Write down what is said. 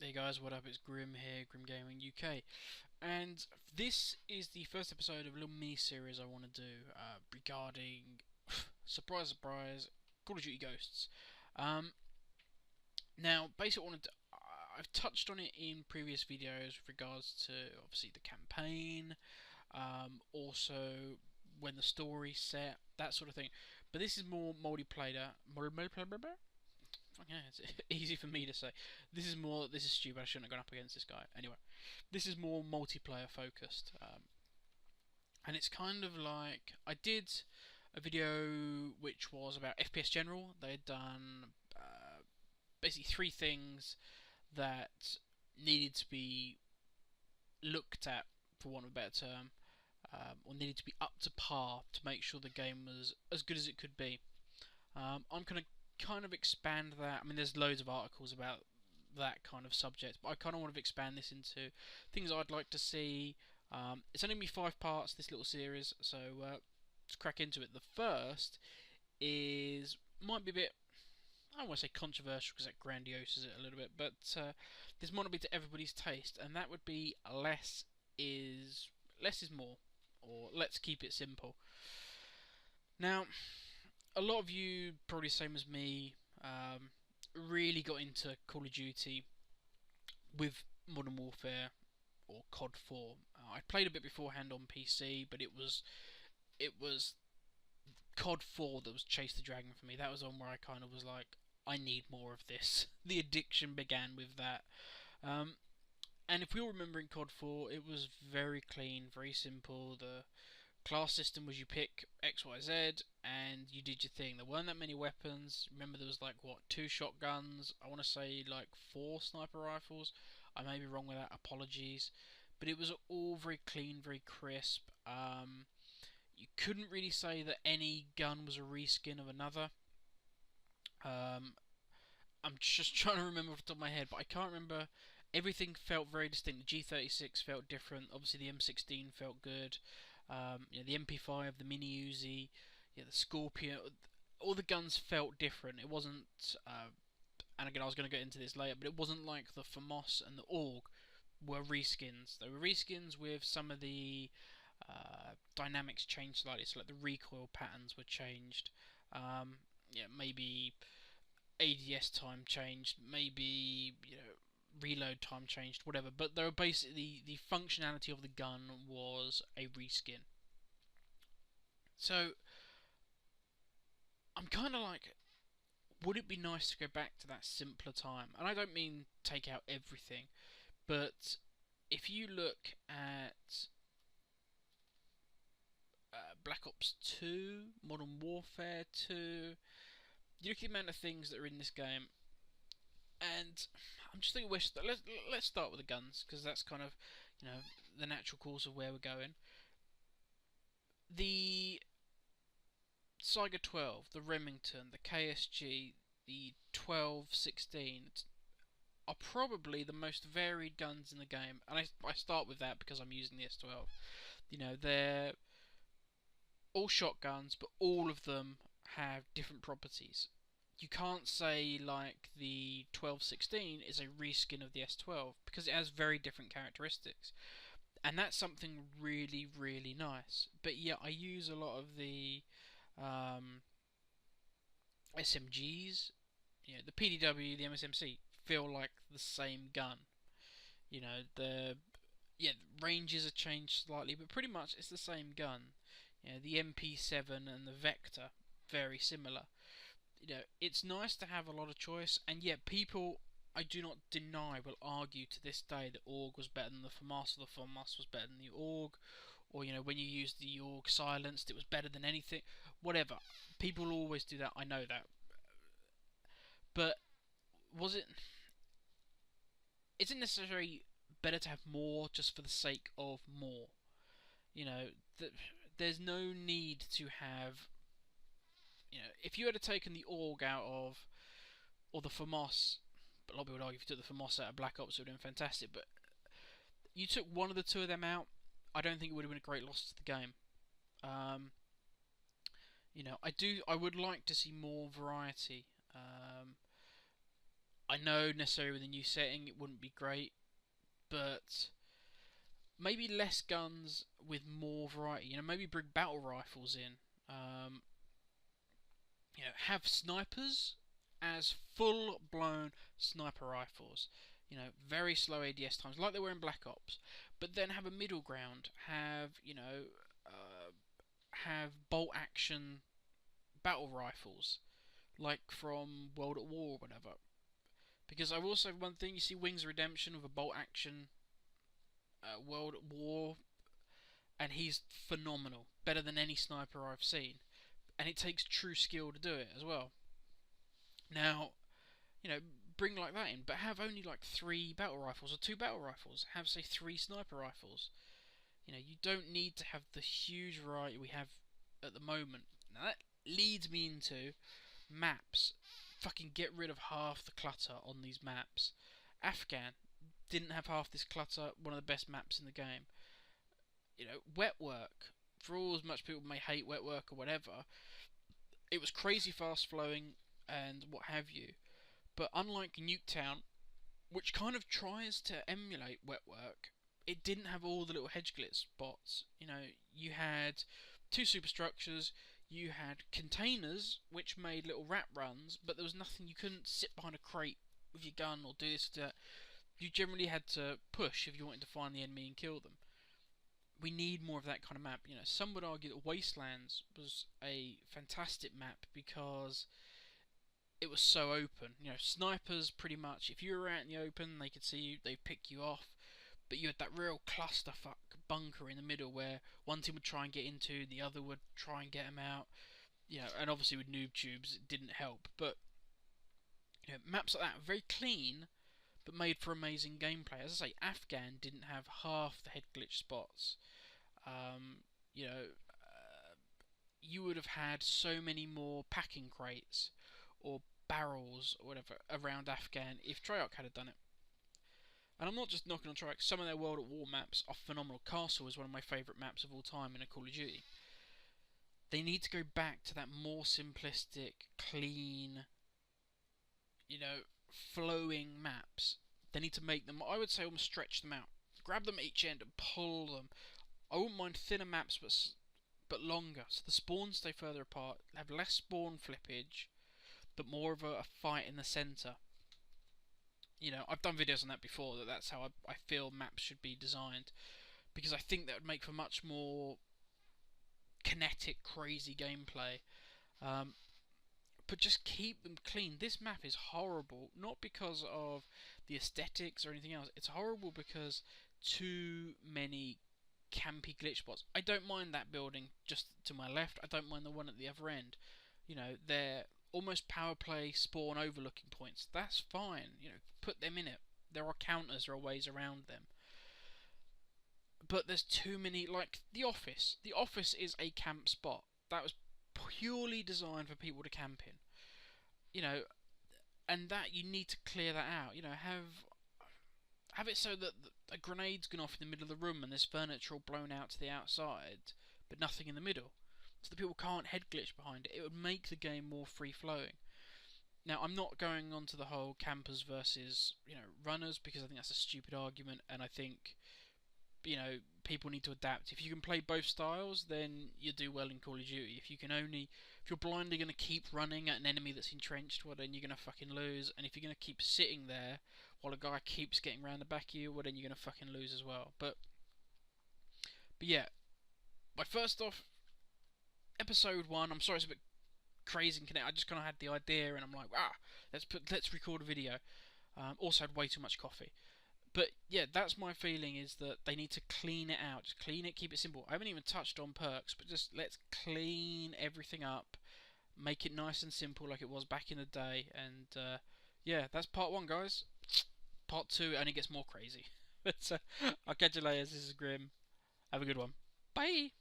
Hey guys, what up? It's Grim here, Grim Gaming UK, and this is the first episode of a little mini-series I want to do regarding, surprise, surprise, Call of Duty Ghosts. Now, basically, I've touched on it in previous videos with regards to obviously the campaign, also when the story's set, that sort of thing. But this is more multiplayer. Yeah, it's easy for me to say. This is stupid. I shouldn't have gone up against this guy. Anyway, this is more multiplayer focused, and it's kind of like I did a video which was about FPS General. They had done basically three things that needed to be looked at, for want of a better term, or needed to be up to par to make sure the game was as good as it could be. I'm going to kind of expand that. I mean, there's loads of articles about that kind of subject, but I kind of want to expand this into things I'd like to see. It's only going to be 5 parts, this little series, so let's crack into it. The first is might be a bit, I don't want to say controversial because that grandioses it a little bit, but this might not be to everybody's taste, and that would be less is more, or let's keep it simple. Now, a lot of you, probably the same as me, really got into Call of Duty with Modern Warfare or COD 4. I played a bit beforehand on PC, but it was COD 4 that was Chase the Dragon for me. That was on where I kind of was like, I need more of this. The addiction began with that. Um, and if we all remember in COD 4, it was very clean, very simple. The class system was you pick X, Y, Z, and you did your thing. There weren't that many weapons. Remember, there was like what, 2 shotguns. I want to say like 4 sniper rifles. I may be wrong with that. Apologies, but it was all very clean, very crisp. You couldn't really say that any gun was a reskin of another. Um, I'm just trying to remember off the top of my head, but I can't remember. Everything felt very distinct. The G36 felt different. Obviously, the M16 felt good. The MP5, the Mini Uzi, the Scorpion. All the guns felt different. It wasn't. And again, I was going to get into this later, but it wasn't like the FAMAS and the AUG were reskins. They were reskins with some of the dynamics changed slightly. So like the recoil patterns were changed. Maybe ADS time changed, maybe reload time changed, whatever. But they were basically the functionality of the gun was a reskin. So I'm kind of like, would it be nice to go back to that simpler time? And I don't mean take out everything, but if you look at Black Ops 2, Modern Warfare 2, you look at the amount of things that are in this game, and I'm just thinking, let's start with the guns because that's kind of the natural course of where we're going. The Saiga 12, the Remington, the KSG, the 1216 are probably the most varied guns in the game, and I start with that because I'm using the S12. They're all shotguns, but all of them have different properties. You can't say like the 1216 is a reskin of the S12 because it has very different characteristics, and that's something really, really nice. But yeah, I use a lot of the SMGs. The PDW, the MSMC feel like the same gun. The ranges are changed slightly, but pretty much it's the same gun. The MP7 and the Vector, very similar. It's nice to have a lot of choice, and yet people, I do not deny, will argue to this day that AUG was better than the FAMAS, or the FAMAS was better than the AUG, or when you used the AUG silenced, it was better than anything. Whatever. People always do that, I know that. But was it? Is it necessarily better to have more just for the sake of more? There's no need to have. If you had taken the AUG out of, or the FAMAS, but a lot of people would argue if you took the FAMAS out of Black Ops, it would have been fantastic. But you took one of the two of them out, I don't think it would have been a great loss to the game. I would like to see more variety. I know necessarily with a new setting it wouldn't be great, but maybe less guns with more variety. Maybe bring battle rifles in. Um, have snipers as full-blown sniper rifles. Very slow ADS times, like they were in Black Ops. But then have a middle ground. Have bolt action battle rifles, like from World at War or whatever. Because I will say one thing: you see Wings of Redemption with a bolt action World at War, and he's phenomenal, better than any sniper I've seen. And it takes true skill to do it as well. Now, bring like that in, but have only like 3 battle rifles or 2 battle rifles. Have, say, 3 sniper rifles. You don't need to have the huge variety we have at the moment. Now that leads me into maps. Fucking get rid of half the clutter on these maps. Afghan didn't have half this clutter. One of the best maps in the game. Wet work. For all as much people may hate wet work or whatever, it was crazy fast flowing and what have you. But unlike Nuketown, which kind of tries to emulate wet work, it didn't have all the little hedge glitch spots. You had 2 superstructures, you had containers which made little rat runs, but there was nothing. You couldn't sit behind a crate with your gun or do this or that. You generally had to push if you wanted to find the enemy and kill them. We need more of that kind of map. Some would argue that Wastelands was a fantastic map because it was so open. Snipers pretty much, if you were out in the open, they could see you, they'd pick you off. But you had that real clusterfuck bunker in the middle where one team would try and get into, the other would try and get them out. And obviously with noob tubes it didn't help. But maps like that, very clean, but made for amazing gameplay. As I say, Afghan didn't have half the head glitch spots. You would have had so many more packing crates or barrels or whatever around Afghan if Treyarch had done it. And I'm not just knocking on Treyarch. Some of their World at War maps are phenomenal. Castle is one of my favourite maps of all time in a Call of Duty. They need to go back to that more simplistic, clean, flowing maps. They need to make them, I would say, almost stretch them out. Grab them at each end and pull them. I wouldn't mind thinner maps, but longer. So the spawns stay further apart, have less spawn flippage, but more of a fight in the centre. I've done videos on that before, that's how I feel maps should be designed. Because I think that would make for much more kinetic, crazy gameplay. But just keep them clean. This map is horrible, not because of the aesthetics or anything else. It's horrible because too many campy glitch spots. I don't mind that building just to my left. I don't mind the one at the other end. They're almost power play spawn overlooking points. That's fine. Put them in it. There are counters, there are ways around them. But there's too many, like The Office. The Office is a camp spot. That was purely designed for people to camp in. And that you need to clear that out. Have it so that a grenade's gone off in the middle of the room and there's furniture all blown out to the outside, but nothing in the middle, so that people can't head glitch behind it. It would make the game more free flowing. Now, I'm not going on to the whole campers versus runners, because I think that's a stupid argument, and I think people need to adapt. If you can play both styles, then you do well in Call of Duty. If you're blindly going to keep running at an enemy that's entrenched, well, then you're going to fucking lose. And if you're going to keep sitting there while a guy keeps getting round the back of you, well, then you're going to fucking lose as well. But yeah, first off, episode 1, I'm sorry it's a bit crazy and connect. I just kind of had the idea, and I'm like, let's record a video. Also had way too much coffee. But yeah, that's my feeling, is that they need to clean it out. Just clean it, keep it simple. I haven't even touched on perks, but just let's clean everything up. Make it nice and simple like it was back in the day. And yeah, that's part 1, guys. Part 2 only gets more crazy. But I'll catch you later. This is Grim. Have a good one. Bye!